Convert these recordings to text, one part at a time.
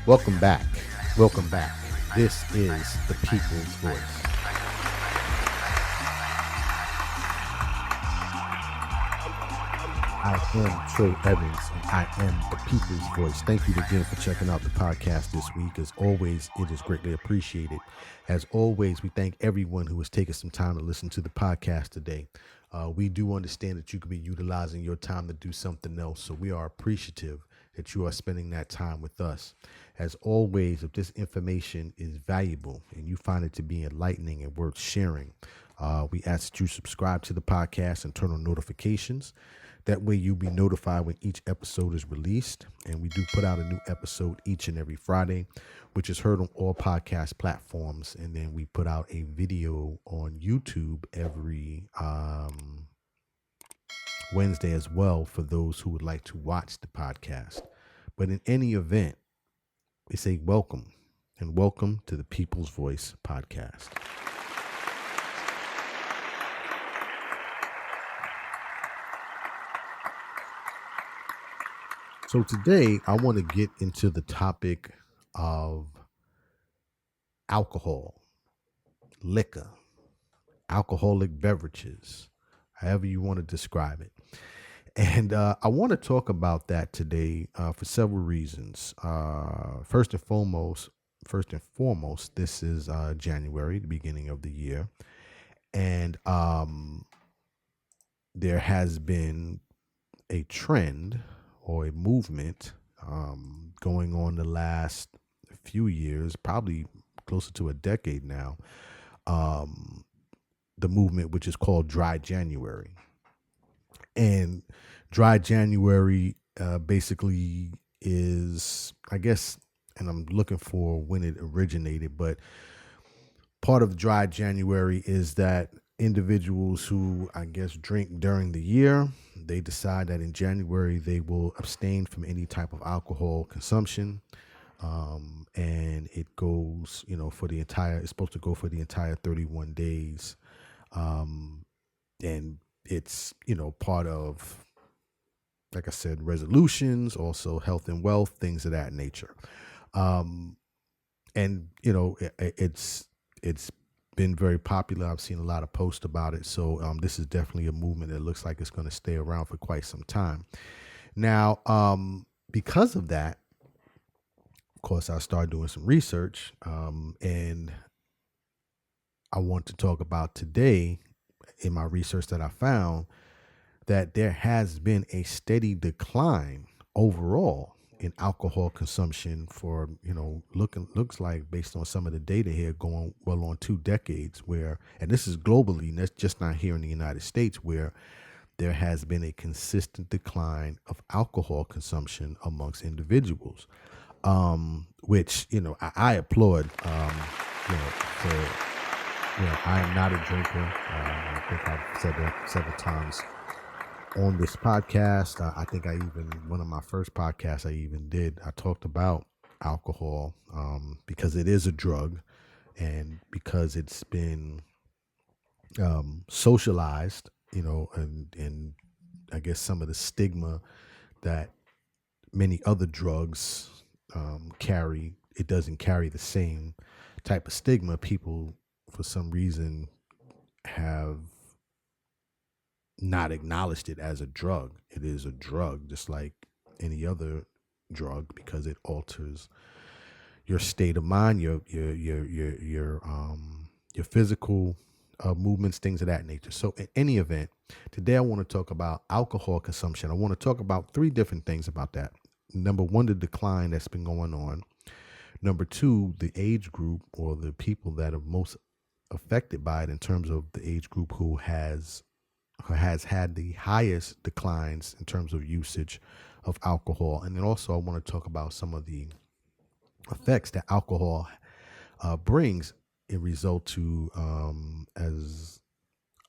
Welcome back. Welcome back. This is the People's Voice. I am Trey Evans, and I am the People's Voice. Thank you again for checking out the podcast this week. As always, it is greatly appreciated. As always, we thank everyone who has taken some time to listen to the podcast today. We do understand that you could be utilizing your time to do something else, so we are appreciative that you are spending that time with us. As always, if this information is valuable and you find it to be enlightening and worth sharing, we ask that you subscribe to the podcast and turn on notifications. That way you'll be notified when each episode is released. And we do put out a new episode each and every Friday, which is heard on all podcast platforms. And then we put out a video on YouTube every Wednesday as well for those who would like to watch the podcast. But in any event, we say welcome and welcome to the People's Voice podcast. So today I want to get into the topic of alcohol, liquor, alcoholic beverages, however you want to describe it. And I want to talk about that today for several reasons. First and foremost, this is January, the beginning of the year. And there has been a trend or a movement going on the last few years, probably closer to a decade now, the movement which is called Dry January. And Dry January basically is, I guess, and I'm looking for when it originated, but part of Dry January is that individuals who, I guess, drink during the year, they decide that in January they will abstain from any type of alcohol consumption. And it goes, it's supposed to go for the entire 31 days. And it's, part of, like I said, resolutions, also health and wealth, things of that nature. And, it's been very popular. I've seen a lot of posts about it. So this is definitely a movement that looks like it's going to stay around for quite some time. Now, because of that, of course, I started doing some research, and I want to talk about today in my research that I found that there has been a steady decline overall in alcohol consumption for, looks like, based on some of the data here, going well on 2 decades, where, and this is globally, and that's just not here in the United States, where there has been a consistent decline of alcohol consumption amongst individuals, which, I applaud, for, I am not a drinker. I think I've said that several times on this podcast. I think one of my first podcasts I talked about alcohol, because it is a drug and because it's been socialized, and I guess some of the stigma that many other drugs carry, it doesn't carry the same type of stigma. People, for some reason, have not acknowledged it as a drug. It is a drug, just like any other drug, because it alters your state of mind, your physical movements, things of that nature. So, in any event, today I want to talk about alcohol consumption. I want to talk about 3 different things about that. Number 1, the decline that's been going on. Number 2, the age group, or the people that are most affected by it, in terms of the age group who has had the highest declines in terms of usage of alcohol. And then also I want to talk about some of the effects that alcohol brings in result to, as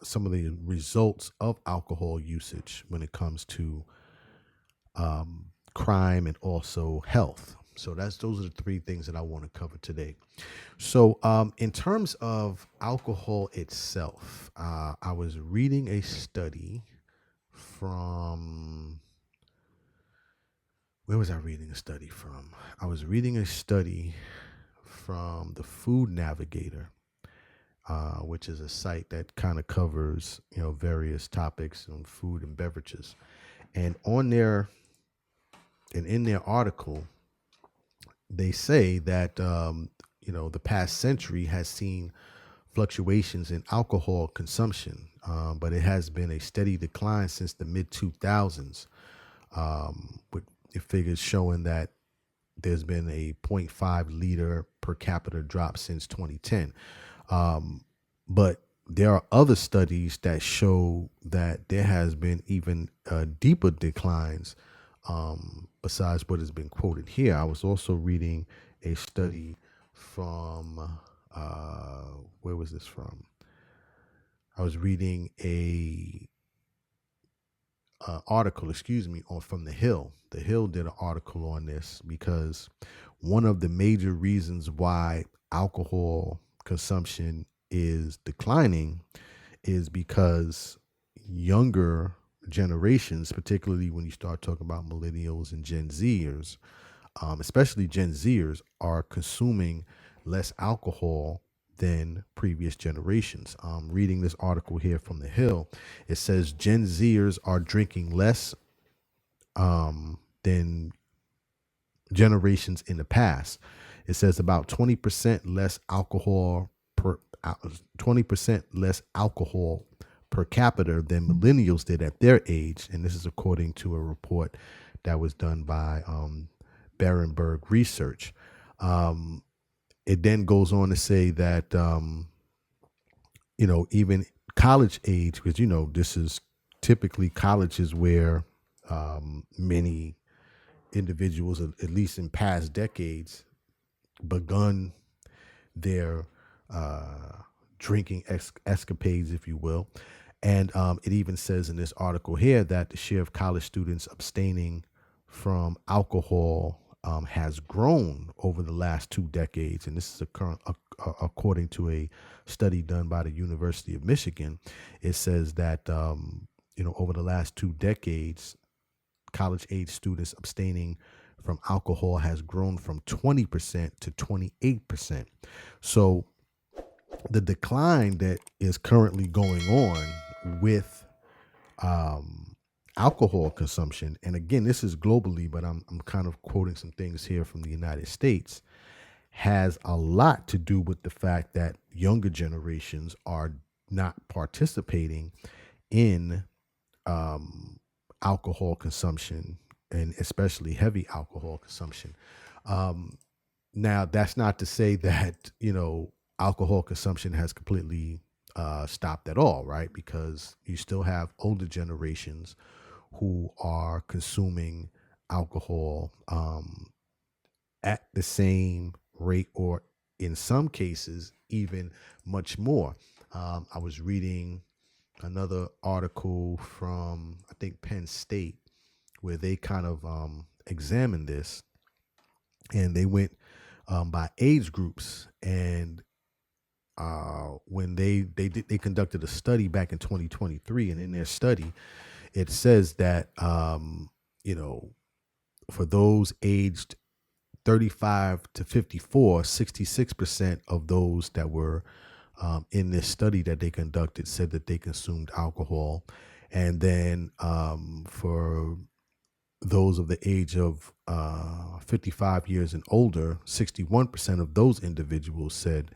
some of the results of alcohol usage when it comes to crime and also health. So those are the 3 things that I want to cover today. So in terms of alcohol itself, I was reading a study from Where was I reading a study from? I was reading a study from the Food Navigator, which is a site that kind of covers, various topics on food and beverages. And on their and in their article, they say that the past century has seen fluctuations in alcohol consumption, but it has been a steady decline since the mid 2000s, with the figures showing that there's been a zero point 0.5 liter per capita drop since 2010. But there are other studies that show that there has been even deeper declines, besides what has been quoted here. I was also reading a study from, where was this from? I was reading a article, excuse me, on from the Hill. The Hill did an article on this because one of the major reasons why alcohol consumption is declining is because younger generations, particularly when you start talking about millennials and Gen Zers, especially Gen Zers, are consuming less alcohol than previous generations. Reading this article here from the Hill, it says Gen Zers are drinking less than generations in the past. It says about 20% less alcohol per 20% less alcohol per capita than millennials did at their age, and this is according to a report that was done by Berenberg Research. It then goes on to say that even college age, because this is typically colleges where many individuals, at least in past decades, begun their drinking escapades, if you will. And it even says in this article here that the share of college students abstaining from alcohol has grown over the last 2 decades. And this is according to a study done by the University of Michigan. It says that, over the last 2 decades, college age students abstaining from alcohol has grown from 20% to 28%. So the decline that is currently going on with alcohol consumption, and again, this is globally, but I'm kind of quoting some things here from the United States, has a lot to do with the fact that younger generations are not participating in alcohol consumption, and especially heavy alcohol consumption. Now, that's not to say that, alcohol consumption has completely stopped at all, right? Because you still have older generations who are consuming alcohol at the same rate, or in some cases, even much more. I was reading another article from, I think, Penn State, where they kind of examined this, and they went by age groups. And when they conducted a study back in 2023, and in their study, it says that for those aged 35 to 54, 66% of those that were in this study that they conducted said that they consumed alcohol. And then for those of the age of 55 years and older, 61% of those individuals said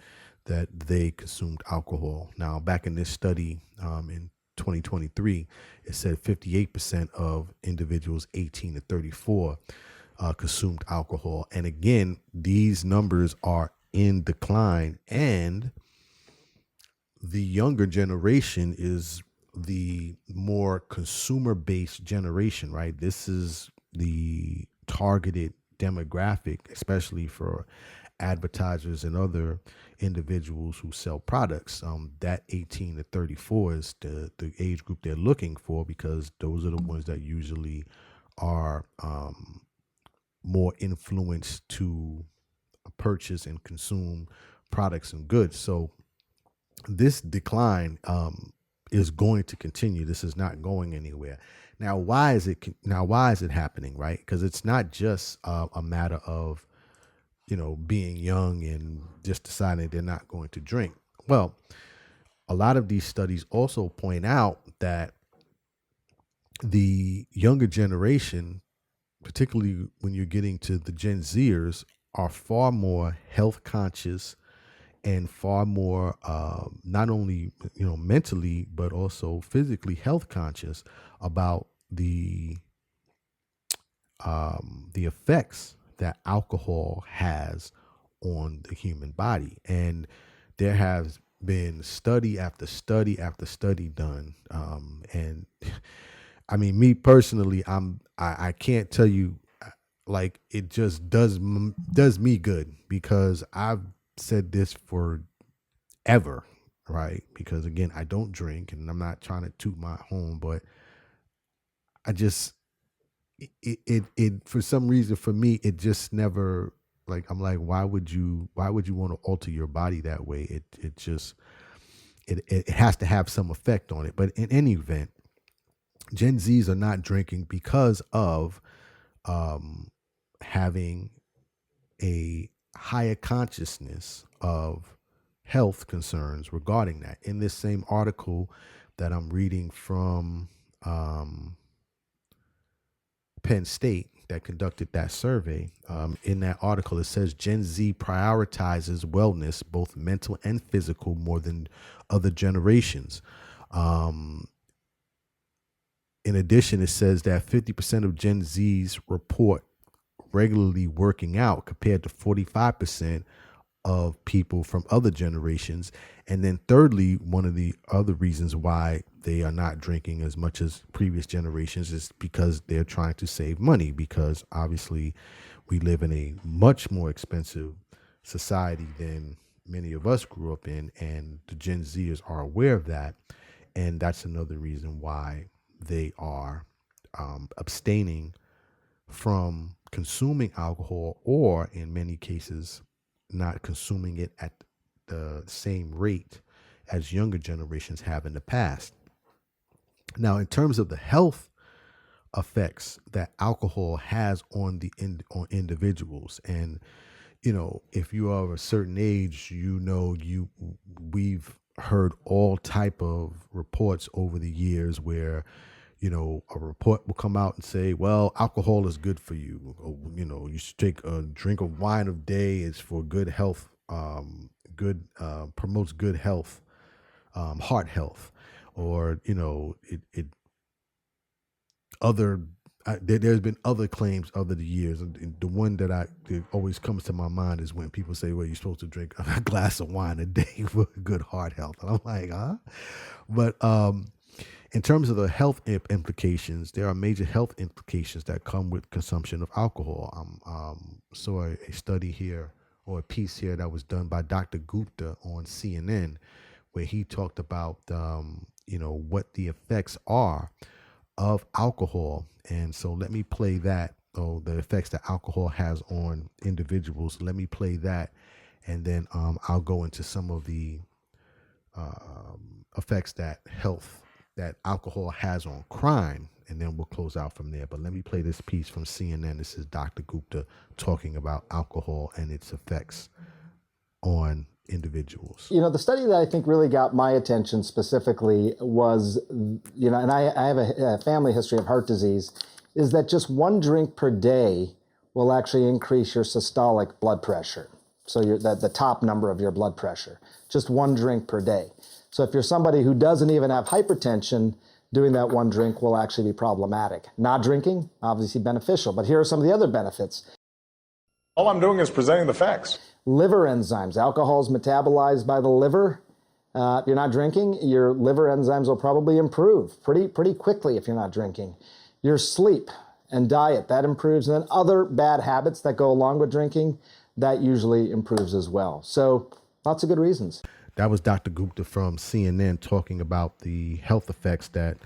that they consumed alcohol. Now, back in this study in 2023, it said 58% of individuals 18 to 34 consumed alcohol. And again, these numbers are in decline, and the younger generation is the more consumer-based generation, right? This is the targeted demographic, especially for advertisers and other individuals who sell products. That 18 to 34 is the age group they're looking for, because those are the ones that usually are more influenced to purchase and consume products and goods. So this decline is going to continue. This is not going anywhere. Now, why is it? Now, why is it happening? Right? Because it's not just a matter of being young and just deciding they're not going to drink. Well, a lot of these studies also point out that the younger generation, particularly when you're getting to the Gen Zers, are far more health conscious and far more not only mentally but also physically health conscious about the effects that alcohol has on the human body. And there has been study after study after study done. And I mean, me personally, I can't tell you, like, it just does me good, because I've said this forever, right? Because again, I don't drink, and I'm not trying to toot my horn, but I just it for some reason, for me, it just never, like, I'm like, why would you want to alter your body that way? It just it has to have some effect on it. But in any event, Gen Zs are not drinking because of having a higher consciousness of health concerns regarding that. In this same article that I'm reading from Penn State, that conducted that survey, in that article, it says Gen Z prioritizes wellness, both mental and physical, more than other generations. In addition, it says that 50% of Gen Zs report regularly working out, compared to 45% of people from other generations. And then thirdly, one of the other reasons why they are not drinking as much as previous generations is because they're trying to save money, because obviously we live in a much more expensive society than many of us grew up in, and the Gen Zers are aware of that. And that's another reason why they are abstaining from consuming alcohol, or in many cases not consuming it at the same rate as younger generations have in the past. Now, in terms of the health effects that alcohol has on on individuals, and if you are of a certain age, we've heard all type of reports over the years where a report will come out and say, well, alcohol is good for you. Or, you should take a drink of wine a day. It's for good health, promotes good health, heart health, or, it other, there's been other claims over the years. And the one that always comes to my mind is when people say, well, you're supposed to drink a glass of wine a day for good heart health. And I'm like, huh? But, in terms of the health implications, there are major health implications that come with consumption of alcohol. Saw a study here, or a piece here, that was done by Dr. Gupta on CNN, where he talked about what the effects are of alcohol. And so let me play that. Oh, the effects that alcohol has on individuals. Let me play that, and then I'll go into some of the effects that alcohol has on crime, and then we'll close out from there. But let me play this piece from CNN. This is Dr. Gupta talking about alcohol and its effects on individuals. The study that I think really got my attention specifically was, and I have a family history of heart disease, is that just one drink per day will actually increase your systolic blood pressure. So the top number of your blood pressure, just one drink per day. So if you're somebody who doesn't even have hypertension, doing that one drink will actually be problematic. Not drinking, obviously beneficial, but here are some of the other benefits. All I'm doing is presenting the facts. Liver enzymes. Alcohol is metabolized by the liver. If you're not drinking, your liver enzymes will probably improve pretty quickly if you're not drinking. Your sleep and diet, that improves. And then other bad habits that go along with drinking, that usually improves as well. So lots of good reasons. That was Dr. Gupta from CNN talking about the health effects that,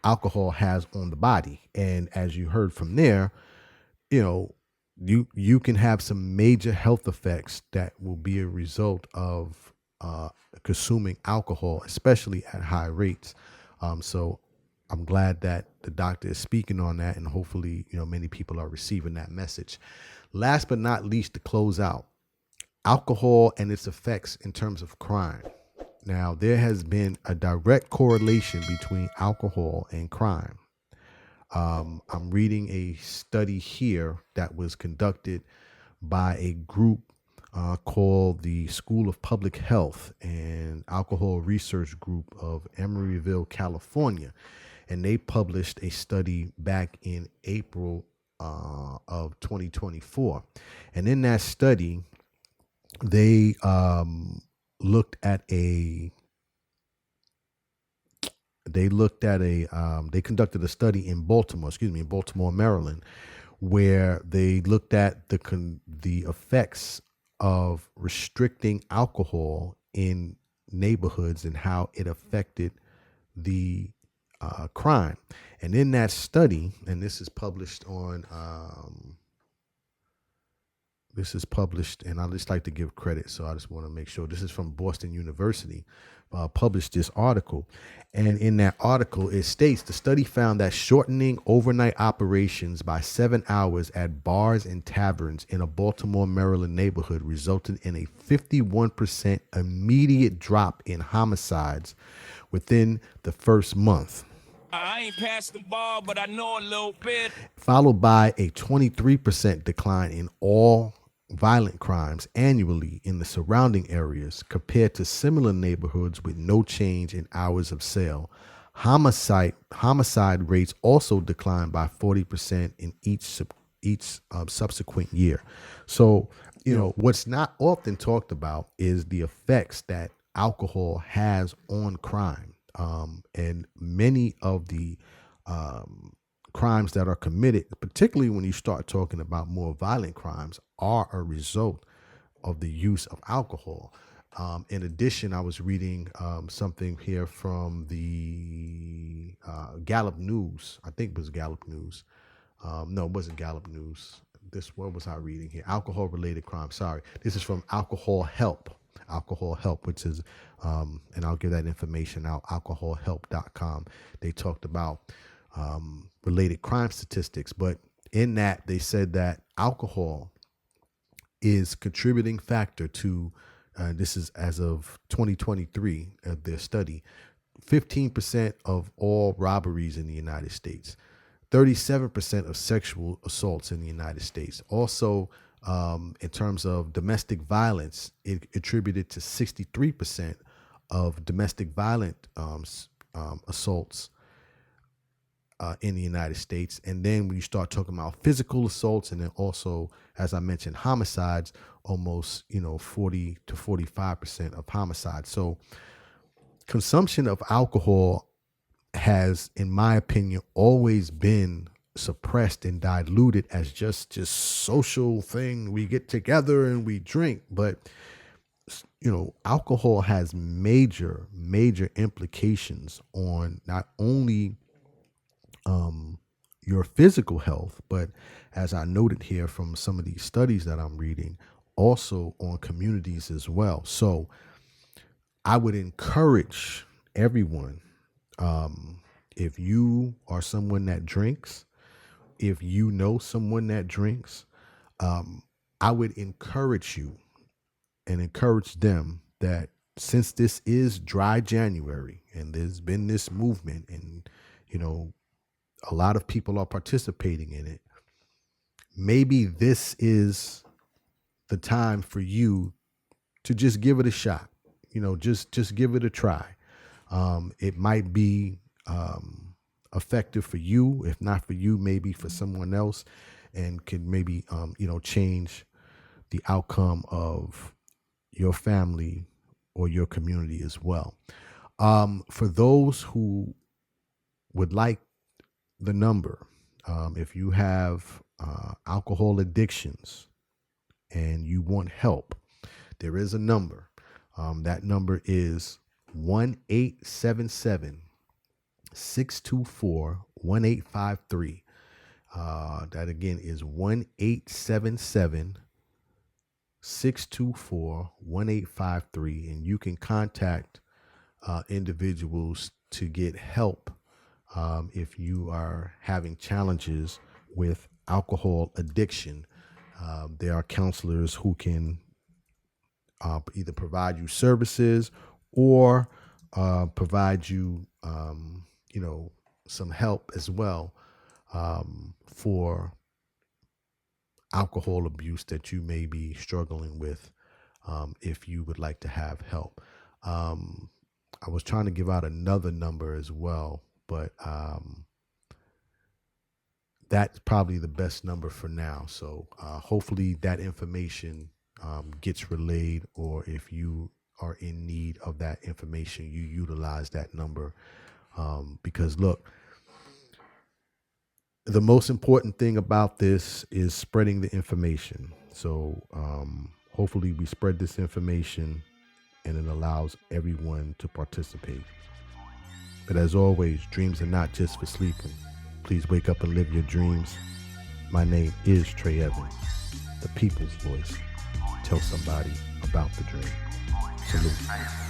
alcohol has on the body. And as you heard from there, you can have some major health effects that will be a result of consuming alcohol, especially at high rates. So I'm glad that the doctor is speaking on that, and hopefully, many people are receiving that message. Last but not least, to close out, alcohol and its effects in terms of crime. Now, there has been a direct correlation between alcohol and crime. I'm reading a study here that was conducted by a group called the School of Public Health and Alcohol Research Group of Emeryville, California. And they published a study back in April of 2024. And in that study, they looked at a they conducted a study in Baltimore, Maryland, where they looked at the effects of restricting alcohol in neighborhoods and how it affected the crime. And in that study, and this is published, and I just like to give credit, so I just want to make sure. This is from Boston University, published this article. And in that article, it states the study found that shortening overnight operations by 7 hours at bars and taverns in a Baltimore, Maryland neighborhood resulted in a 51% immediate drop in homicides within the first month. I ain't passed the ball, but I know a little bit. Followed by a 23% decline in all violent crimes annually in the surrounding areas compared to similar neighborhoods with no change in hours of sale. Homicide rates also declined by 40% in each subsequent year. So, what's not often talked about is the effects that alcohol has on crime. And many of the crimes that are committed, particularly when you start talking about more violent crimes, are a result of the use of alcohol. In addition, I was reading something here from the Gallup News. I think it was Gallup News. No, it wasn't Gallup News. What was I reading here? Alcohol-related crime. Sorry. This is from Alcohol Help, which is, and I'll give that information out, alcoholhelp.com. They talked about related crime statistics, but in that they said that alcohol is contributing factor to, this is as of 2023, their study, 15% of all robberies in the United States, 37% of sexual assaults in the United States. Also, in terms of domestic violence, it attributed to 63% of domestic violent assaults in the United States. And then when you start talking about physical assaults, and then also, as I mentioned, homicides, almost 40 to 45% of homicides. So consumption of alcohol has, in my opinion, always been suppressed and diluted as just social thing. We get together and we drink, but alcohol has major implications on not only your physical health, but as I noted here from some of these studies that I'm reading, also on communities as well. So I would encourage everyone, if you are someone that drinks, if you know someone that drinks, I would encourage you and encourage them that since this is dry January and there's been this movement and, a lot of people are participating in it, maybe this is the time for you to just give it a shot, just give it a try. It might be effective for you. If not for you, maybe for someone else, and can maybe, change the outcome of your family or your community as well. For those who would like the number, if you have alcohol addictions and you want help, there is a number. That number is 1-877-624-1853. That again is 1-877 624-1853, and you can contact individuals to get help if you are having challenges with alcohol addiction. There are counselors who can either provide you services or provide you, some help as well for alcohol abuse that you may be struggling with, if you would like to have help. I was trying to give out another number as well, but that's probably the best number for now. So hopefully that information gets relayed, or if you are in need of that information, you utilize that number. Because look, the most important thing about this is spreading the information. So hopefully we spread this information and it allows everyone to participate. But as always, dreams are not just for sleeping. Please wake up and live your dreams. My name is Trey Evans, the people's voice. Tell somebody about the dream. Salute.